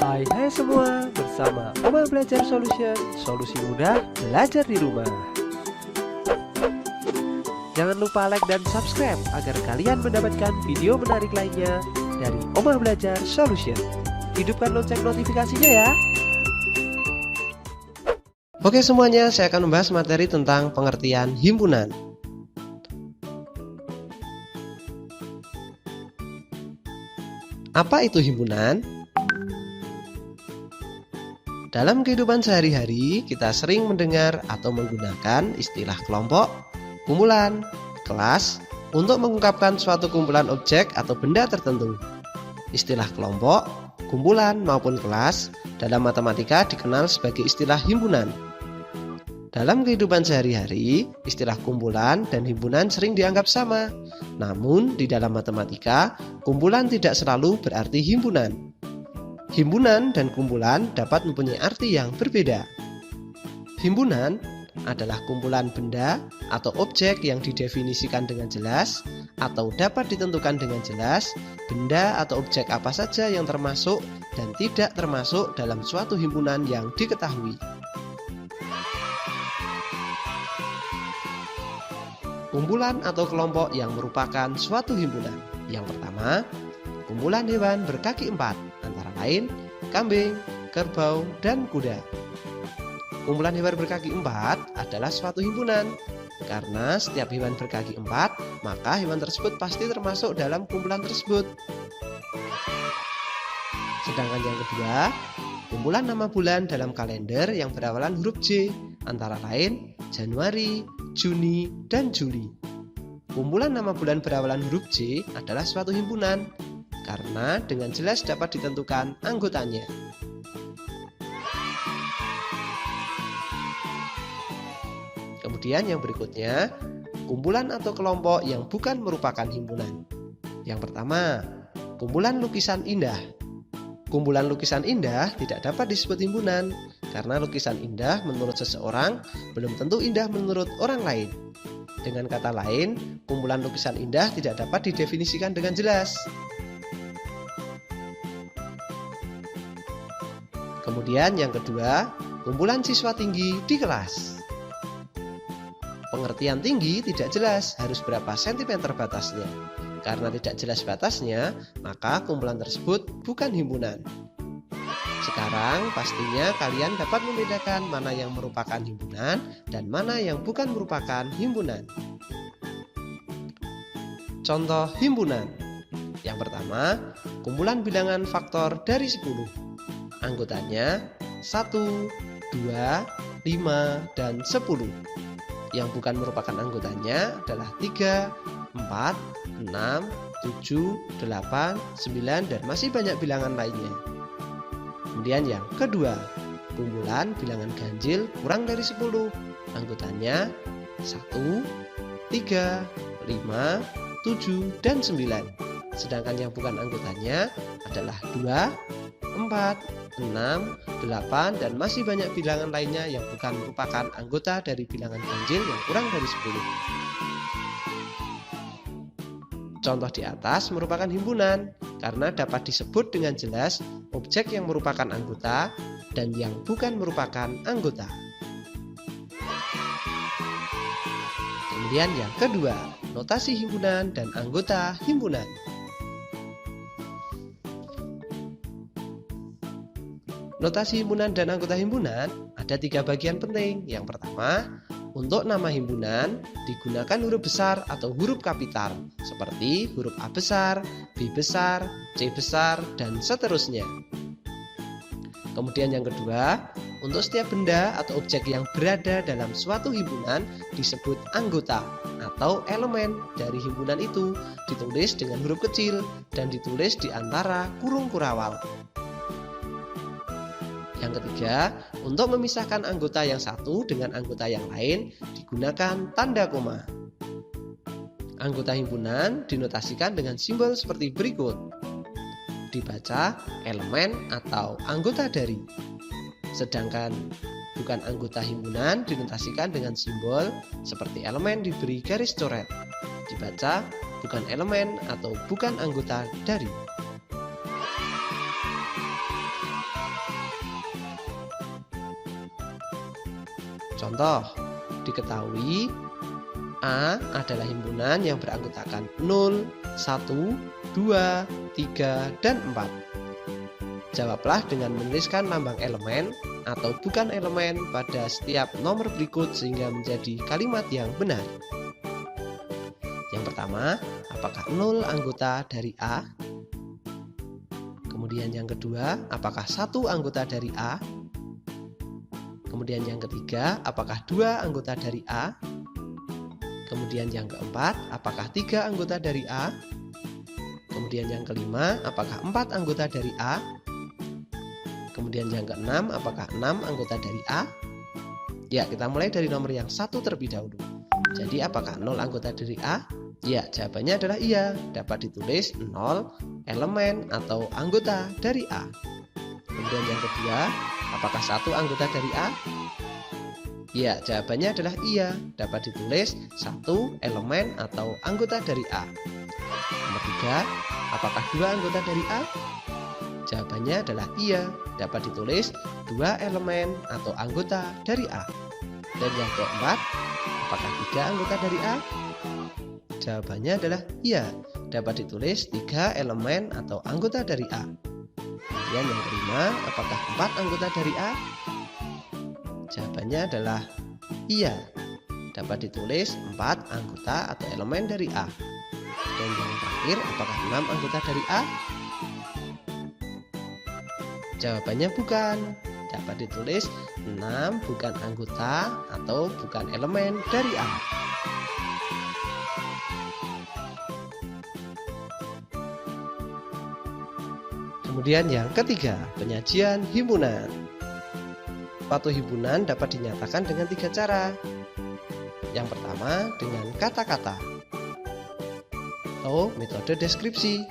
Hai semua, bersama Oma Belajar Solution, solusi mudah belajar di rumah. Jangan lupa like dan subscribe agar kalian mendapatkan video menarik lainnya dari Oma Belajar Solution. Hidupkan lonceng notifikasinya ya. Oke semuanya, saya akan membahas materi tentang pengertian himpunan. Apa itu himpunan? Dalam kehidupan sehari-hari, kita sering mendengar atau menggunakan istilah kelompok, kumpulan, kelas untuk mengungkapkan suatu kumpulan objek atau benda tertentu. Istilah kelompok, kumpulan maupun kelas dalam matematika dikenal sebagai istilah himpunan. Dalam kehidupan sehari-hari, istilah kumpulan dan himpunan sering dianggap sama. Namun, di dalam matematika, kumpulan tidak selalu berarti himpunan. Himpunan dan kumpulan dapat mempunyai arti yang berbeda. Himpunan adalah kumpulan benda atau objek yang didefinisikan dengan jelas atau dapat ditentukan dengan jelas benda atau objek apa saja yang termasuk dan tidak termasuk dalam suatu himpunan yang diketahui. Kumpulan atau kelompok yang merupakan suatu himpunan. Yang pertama, kumpulan hewan berkaki empat, antara lain kambing, kerbau, dan kuda. Kumpulan hewan berkaki empat adalah suatu himpunan. Karena setiap hewan berkaki empat, maka hewan tersebut pasti termasuk dalam kumpulan tersebut. Sedangkan yang kedua, kumpulan nama bulan dalam kalender yang berawalan huruf J, antara lain Januari, Juni, dan Juli. Kumpulan nama bulan berawalan huruf J adalah suatu himpunan karena dengan jelas dapat ditentukan anggotanya. Kemudian yang berikutnya, kumpulan atau kelompok yang bukan merupakan himpunan. Yang pertama, kumpulan lukisan indah. Kumpulan lukisan indah tidak dapat disebut himpunan karena lukisan indah menurut seseorang belum tentu indah menurut orang lain. Dengan kata lain, kumpulan lukisan indah tidak dapat didefinisikan dengan jelas. Kemudian yang kedua, kumpulan siswa tinggi di kelas. Pengertian tinggi tidak jelas harus berapa sentimeter batasnya. Karena tidak jelas batasnya, maka kumpulan tersebut bukan himpunan. Sekarang pastinya kalian dapat membedakan mana yang merupakan himpunan dan mana yang bukan merupakan himpunan. Contoh himpunan. Yang pertama, kumpulan bilangan faktor dari 10. Anggotanya 1, 2, 5, dan 10. Yang bukan merupakan anggotanya adalah 3, 4, 6, 7, 8, 9, dan masih banyak bilangan lainnya. Kemudian yang kedua, kumpulan bilangan ganjil kurang dari 10. Anggotanya 1, 3, 5, 7, dan 9. Sedangkan yang bukan anggotanya adalah 2, 4, 6, 8, dan masih banyak bilangan lainnya yang bukan merupakan anggota dari bilangan ganjil yang kurang dari 10. Contoh di atas merupakan himpunan karena dapat disebut dengan jelas objek yang merupakan anggota dan yang bukan merupakan anggota. Kemudian yang kedua, notasi himpunan dan anggota himpunan. Notasi himpunan dan anggota himpunan ada 3 bagian penting. Yang pertama, untuk nama himpunan digunakan huruf besar atau huruf kapital seperti huruf A besar, B besar, C besar, dan seterusnya. Kemudian yang kedua, untuk setiap benda atau objek yang berada dalam suatu himpunan disebut anggota atau elemen dari himpunan itu ditulis dengan huruf kecil dan ditulis di antara kurung kurawal. Yang ketiga, untuk memisahkan anggota yang satu dengan anggota yang lain digunakan tanda koma. Anggota himpunan dinotasikan dengan simbol seperti berikut. Dibaca elemen atau anggota dari. Sedangkan bukan anggota himpunan dinotasikan dengan simbol seperti elemen diberi garis coret. Dibaca bukan elemen atau bukan anggota dari. Contoh, diketahui A adalah himpunan yang beranggotakan 0, 1, 2, 3, dan 4. Jawablah dengan menuliskan lambang elemen atau bukan elemen pada setiap nomor berikut sehingga menjadi kalimat yang benar. Yang pertama, apakah 0 anggota dari A? Kemudian yang kedua, apakah 1 anggota dari A? Kemudian yang ketiga, apakah 2 anggota dari A? Kemudian yang keempat, apakah 3 anggota dari A? Kemudian yang kelima, apakah 4 anggota dari A? Kemudian yang keenam, apakah 6 anggota dari A? Ya, kita mulai dari nomor yang 1 terlebih dahulu. Jadi apakah 0 anggota dari A? Ya, jawabannya adalah iya. Dapat ditulis 0 elemen atau anggota dari A. Kemudian yang kedua, apakah 1 anggota dari A? Ya, jawabannya adalah iya. Dapat ditulis 1 elemen atau anggota dari A. Nomor 3, apakah 2 anggota dari A? Jawabannya adalah iya. Dapat ditulis 2 elemen atau anggota dari A. Dan yang keempat, apakah 3 anggota dari A? Jawabannya adalah iya. Dapat ditulis 3 elemen atau anggota dari A. Kemudian yang kelima, apakah 4 anggota dari A? Jawabannya adalah iya. Dapat ditulis 4 anggota atau elemen dari A. Dan yang terakhir, apakah 6 anggota dari A? Jawabannya bukan. Dapat ditulis 6 bukan anggota atau bukan elemen dari A. Kemudian yang ketiga, penyajian himpunan. Suatu himpunan dapat dinyatakan dengan 3 cara. Yang pertama, dengan kata-kata atau metode deskripsi,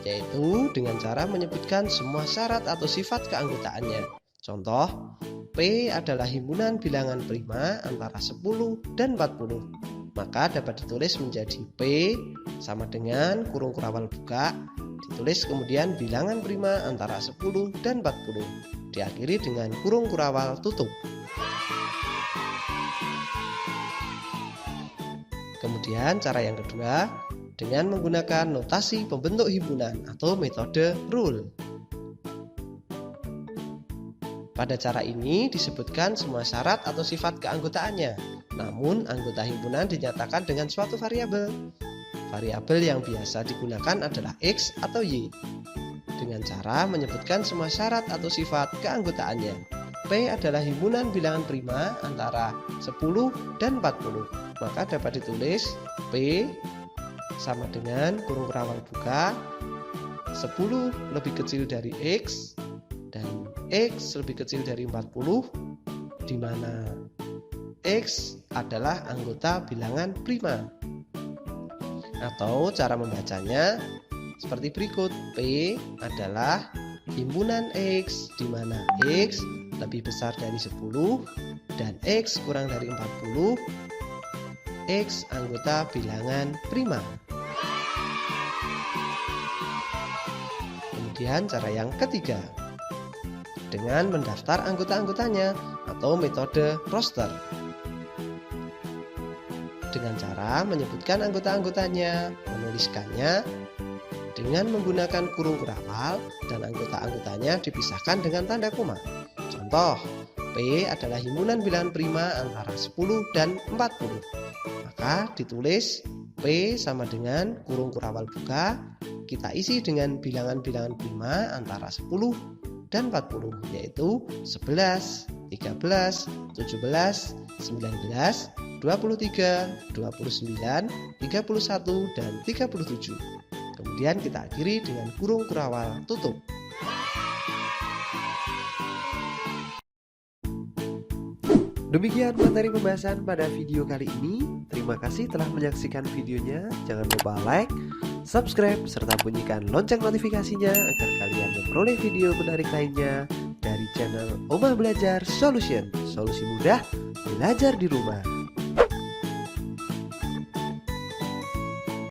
yaitu dengan cara menyebutkan semua syarat atau sifat keanggotaannya. Contoh, P adalah himpunan bilangan prima antara 10 dan 40. Maka dapat ditulis menjadi P sama dengan kurung kurawal buka, ditulis kemudian bilangan prima antara 10 dan 40, diakhiri dengan kurung kurawal tutup. Kemudian cara yang kedua, dengan menggunakan notasi pembentuk himpunan atau metode rule. Pada cara ini disebutkan semua syarat atau sifat keanggotaannya, namun anggota himpunan dinyatakan dengan suatu variabel. Variabel yang biasa digunakan adalah X atau Y. Dengan cara menyebutkan semua syarat atau sifat keanggotaannya. P adalah himpunan bilangan prima antara 10 dan 40. Maka dapat ditulis P sama dengan kurung kurawal buka 10 lebih kecil dari X dan X lebih kecil dari 40, di mana X adalah anggota bilangan prima. Atau cara membacanya seperti berikut. P adalah himpunan X, di mana X lebih besar dari 10 dan X kurang dari 40. X anggota bilangan prima. Kemudian cara yang ketiga, dengan mendaftar anggota-anggotanya atau metode roster. Dengan cara menyebutkan anggota-anggotanya, menuliskannya dengan menggunakan kurung kurawal dan anggota-anggotanya dipisahkan dengan tanda koma. Contoh, P adalah himpunan bilangan prima antara 10 dan 40. Maka ditulis P sama dengan kurung kurawal buka, kita isi dengan bilangan-bilangan prima antara 10 dan 40, yaitu 11, 13, 17, 19, 23, 29, 31, dan 37. Kemudian kita akhiri dengan kurung kurawal tutup. Demikian materi pembahasan pada video kali ini. Terima kasih telah menyaksikan videonya. Jangan lupa like, subscribe, serta bunyikan lonceng notifikasinya agar kalian memperoleh video menarik lainnya dari channel Omah Belajar Solution. Solusi mudah belajar di rumah.